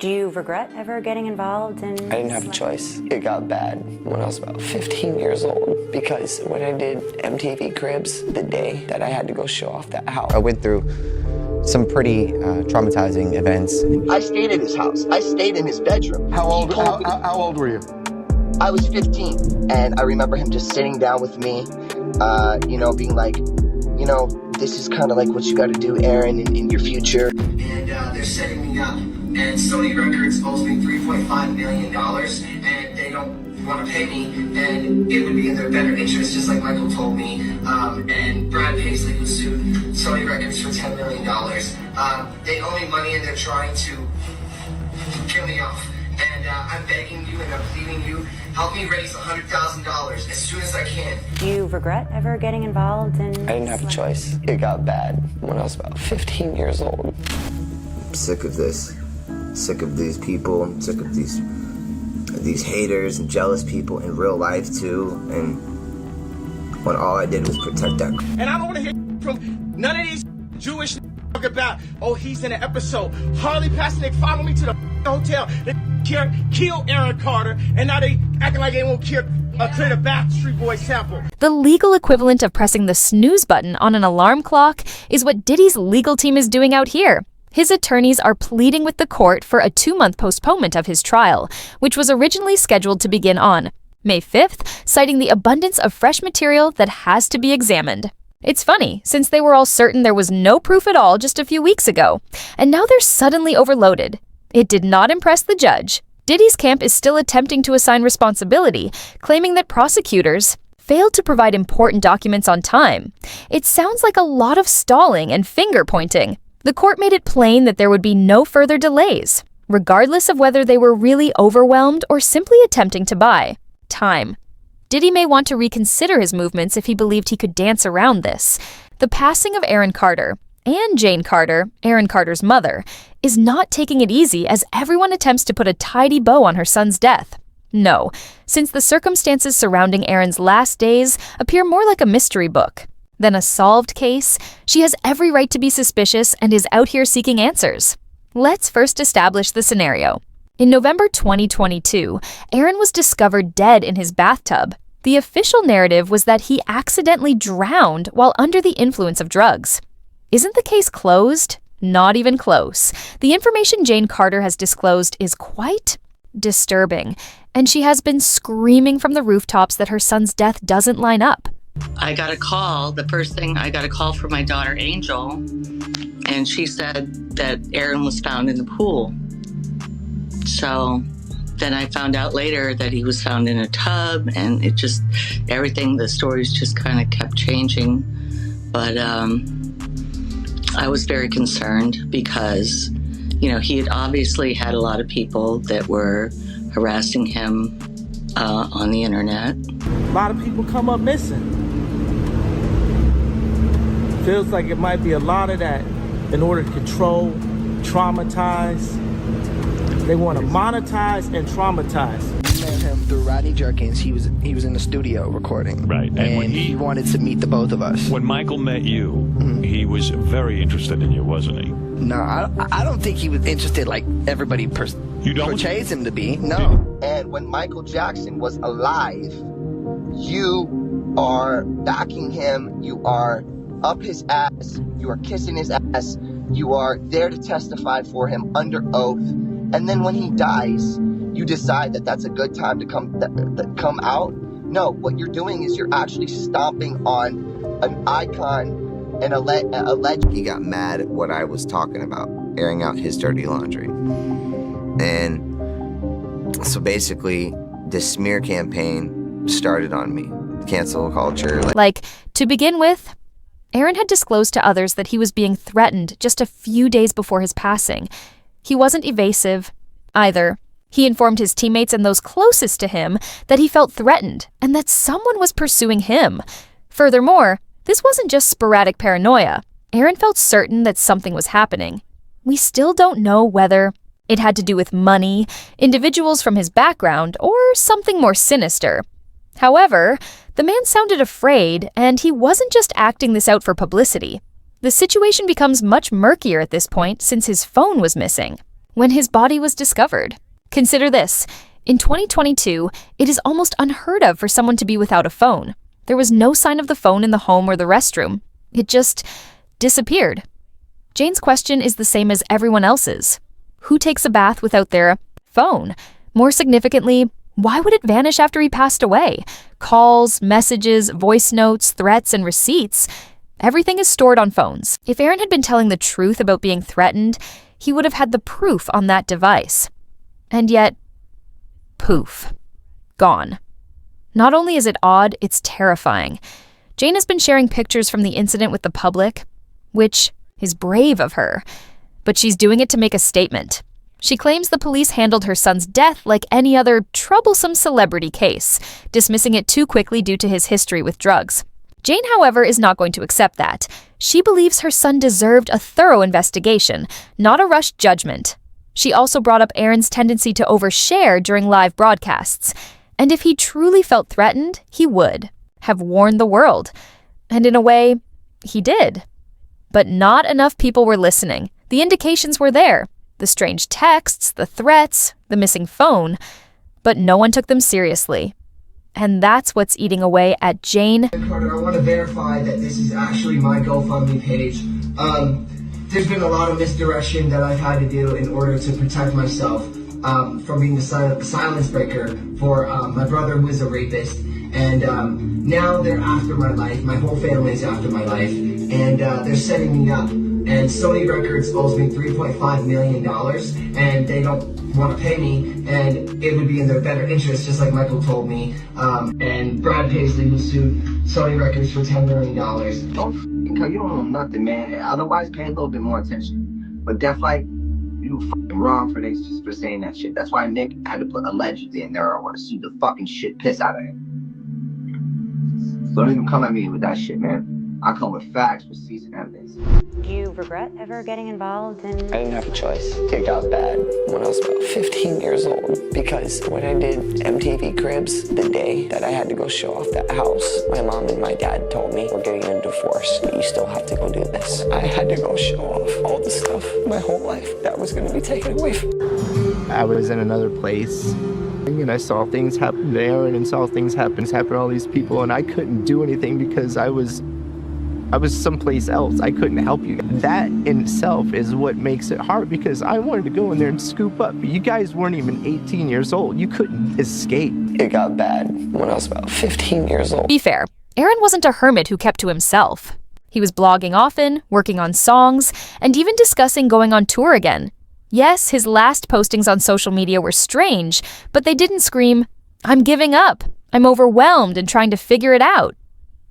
Do you regret ever getting involved in... I didn't have a choice. It got bad when I was about 15 years old because when I did MTV Cribs, the day that I had to go show off that house. I went through some pretty traumatizing events. I stayed at his house. I stayed in his bedroom. How old were you? I was 15, and I remember him just sitting down with me, being like, this is kind of like what you got to do, Aaron, in your future. And they're setting me up, and Sony Records owes me $3.5 million, and they don't want to pay me, and it would be in their better interest, just like Michael told me. And Brad Paisley was sued Sony Records for $10 million. They owe me money, and they're trying to kill me off. And I'm begging you and I'm pleading you, help me raise $100,000 as soon as I can. Do you regret ever getting involved in... I didn't have a choice. It got bad when I was about 15 years old. I'm sick of this. Sick of these people. I'm sick of these haters and jealous people in real life too. And when all I did was protect that. And I don't want to hear from none of these Jewish about, oh, he's in an episode. Harley Pasnick followed me to the hotel. They killed Aaron Carter, and now they acting like they won't clear the Backstreet Boys sample. The legal equivalent of pressing the snooze button on an alarm clock is what Diddy's legal team is doing out here. His attorneys are pleading with the court for a 2-month postponement of his trial, which was originally scheduled to begin on May 5th, citing the abundance of fresh material that has to be examined. It's funny, since they were all certain there was no proof at all just a few weeks ago, and now they're suddenly overloaded. It did not impress the judge. Diddy's camp is still attempting to assign responsibility, claiming that prosecutors failed to provide important documents on time. It sounds like a lot of stalling and finger-pointing. The court made it plain that there would be no further delays, regardless of whether they were really overwhelmed or simply attempting to buy time. Diddy may want to reconsider his movements if he believed he could dance around this. The passing of Aaron Carter, and Jane Carter, Aaron Carter's mother, is not taking it easy as everyone attempts to put a tidy bow on her son's death. No, since the circumstances surrounding Aaron's last days appear more like a mystery book than a solved case, she has every right to be suspicious and is out here seeking answers. Let's first establish the scenario. In November 2022, Aaron was discovered dead in his bathtub. The official narrative was that he accidentally drowned while under the influence of drugs. Isn't the case closed? Not even close. The information Jane Carter has disclosed is quite disturbing, and she has been screaming from the rooftops that her son's death doesn't line up. I got a call. The first thing, I got a call from my daughter, Angel, and she said that Aaron was found in the pool. So then I found out later that he was found in a tub, and the stories just kind of kept changing. But I was very concerned because, he had obviously had a lot of people that were harassing him on the internet. A lot of people come up missing. Feels like it might be a lot of that in order to control, traumatize. They want to monetize and traumatize. We met him through Rodney Jerkins. He was in the studio recording. Right. And when he wanted to meet the both of us. When Michael met you, he was very interested in you, wasn't he? No, I don't think he was interested like everybody You don't? portrays him to be. No. And when Michael Jackson was alive, you are backing him. You are up his ass. You are kissing his ass. You are there to testify for him under oath. And then when he dies, you decide that that's a good time to come out. No, what you're doing is you're actually stomping on an icon and a legend. He got mad at what I was talking about, airing out his dirty laundry. And so basically, this smear campaign started on me. Cancel culture. To begin with, Aaron had disclosed to others that he was being threatened just a few days before his passing. He wasn't evasive either. He informed his teammates and those closest to him that he felt threatened and that someone was pursuing him. Furthermore, this wasn't just sporadic paranoia. Aaron felt certain that something was happening. We still don't know whether it had to do with money, individuals from his background, or something more sinister. However, the man sounded afraid, and he wasn't just acting this out for publicity. The situation becomes much murkier at this point since his phone was missing. when his body was discovered. Consider this. In 2022, it is almost unheard of for someone to be without a phone. There was no sign of the phone in the home or the restroom. It just disappeared. Jane's question is the same as everyone else's. Who takes a bath without their phone? More significantly, why would it vanish after he passed away? Calls, messages, voice notes, threats, and receipts. Everything is stored on phones. If Aaron had been telling the truth about being threatened, he would have had the proof on that device. And yet, poof. Gone. Not only is it odd, it's terrifying. Jane has been sharing pictures from the incident with the public, which is brave of her, but she's doing it to make a statement. She claims the police handled her son's death like any other troublesome celebrity case, dismissing it too quickly due to his history with drugs. Jane, however, is not going to accept that. She believes her son deserved a thorough investigation, not a rushed judgment. She also brought up Aaron's tendency to overshare during live broadcasts. And if he truly felt threatened, he would have warned the world. And in a way, he did. But not enough people were listening. The indications were there. The strange texts, the threats, the missing phone. But no one took them seriously. And that's what's eating away at Jane. Carter, I want to verify that this is actually my GoFundMe page. There's been a lot of misdirection that I've had to do in order to protect myself from being a silence breaker for my brother, who is a rapist. And now they're after my life. My whole family's after my life. And they're setting me up. And Sony Records owes me $3.5 million, and they don't want to pay me, and it would be in their better interest, just like Michael told me. And Brad Paisley who sued Sony Records for $10 million. You don't know nothing, man. Otherwise, pay a little bit more attention. But Def Light, you fucking wrong for this, just for saying that shit. That's why Nick had to put allegedly in there. I want to sue the fucking shit piss out of him. So don't even come at me with that shit, man. I come with facts, receipts, and evidence. Do you regret ever getting involved in... I didn't have a choice. It got bad when I was about 15 years old because when I did MTV Cribs, the day that I had to go show off that house, my mom and my dad told me, we're getting a divorce, but you still have to go do this. I had to go show off all the stuff, my whole life, that was going to be taken away from me. I was in another place, and I saw things happen to Aaron and saw things happen to all these people, and I couldn't do anything because I was someplace else. I couldn't help you. That in itself is what makes it hard, because I wanted to go in there and scoop up, but you guys weren't even 18 years old. You couldn't escape. It got bad when I was about 15 years old. Be fair, Aaron wasn't a hermit who kept to himself. He was blogging often, working on songs, and even discussing going on tour again. Yes, his last postings on social media were strange, but they didn't scream, "I'm giving up. I'm overwhelmed and trying to figure it out."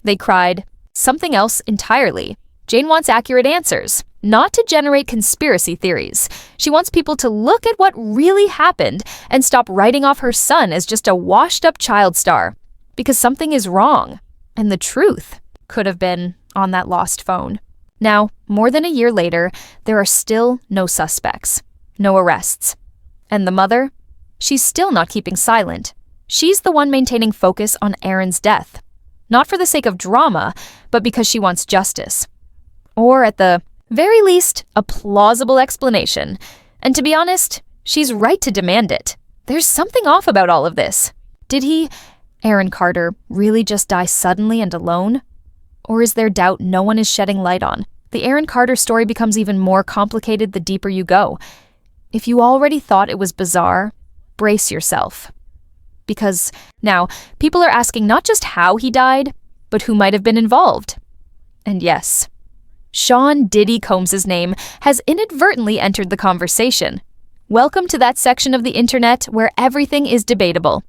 They cried, something else entirely. Jane wants accurate answers, not to generate conspiracy theories. She wants people to look at what really happened and stop writing off her son as just a washed-up child star. Because something is wrong, and the truth could have been on that lost phone. Now, more than a year later, there are still no suspects, no arrests. And the mother? She's still not keeping silent. She's the one maintaining focus on Aaron's death. Not for the sake of drama, but because she wants justice. Or at the very least, a plausible explanation. And to be honest, she's right to demand it. There's something off about all of this. Did he, Aaron Carter, really just die suddenly and alone? Or is there doubt no one is shedding light on? The Aaron Carter story becomes even more complicated the deeper you go. If you already thought it was bizarre, brace yourself. Because now, people are asking not just how he died, but who might have been involved. And yes, Sean Diddy Combs' name has inadvertently entered the conversation. Welcome to that section of the internet where everything is debatable.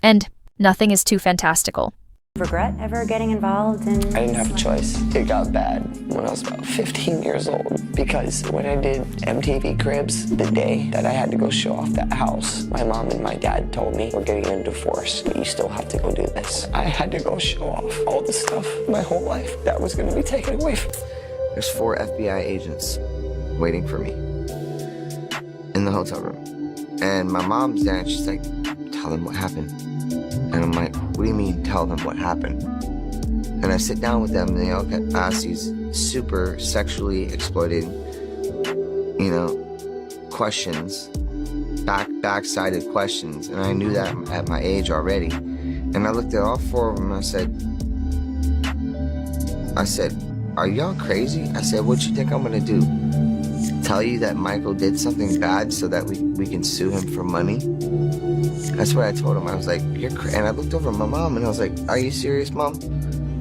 And nothing is too fantastical. Regret ever getting involved in... I didn't have a choice. It got bad when I was about 15 years old because when I did MTV Cribs, the day that I had to go show off that house, my mom and my dad told me, we're getting a divorce, but you still have to go do this. I had to go show off all the stuff, my whole life, that was going to be taken away from me. There's 4 FBI agents waiting for me in the hotel room. And my mom's there and she's like, tell them what happened. And I'm like, what do you mean tell them what happened? And I sit down with them and they all get asked these super sexually exploited, questions, backsided questions, and I knew that at my age already. And I looked at all four of them and I said, are y'all crazy? I said, what you think I'm gonna do? Tell you that Michael did something bad so that we can sue him for money? That's what I told him. I was like, you're crazy. And I looked over at my mom and I was like, are you serious, Mom?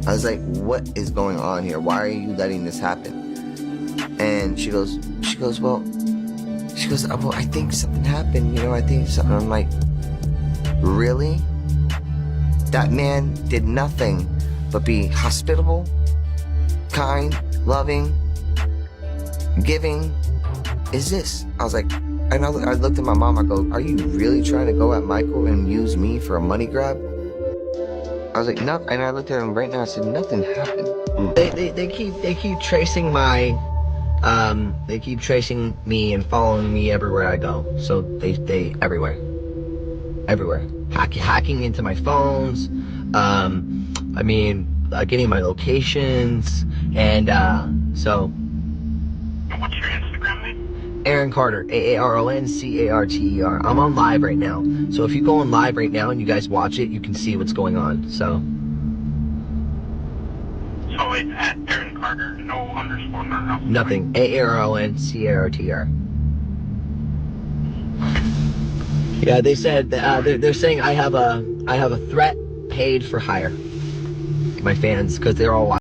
I was like, what is going on here? Why are you letting this happen? And she goes, well, I think something happened, you know, I think something. I'm like, really? That man did nothing but be hospitable, kind, loving, giving. Is this? I was like, and I looked at my mom, I go, are you really trying to go at Michael and use me for a money grab? I was like, no, and I looked at him right now, I said, nothing happened. They keep tracing my, they keep tracing me and following me everywhere I go. So they everywhere. Hacking into my phones, getting my locations, and so. What's your Instagram name? Aaron Carter, AARONCARTER. I'm on live right now. So if you go on live right now and you guys watch it, you can see what's going on. So it's at Aaron Carter, no underscore, no. Nothing. AARONCARTER. Yeah, they said they're saying I have a threat paid for hire. My fans, because they're all watching.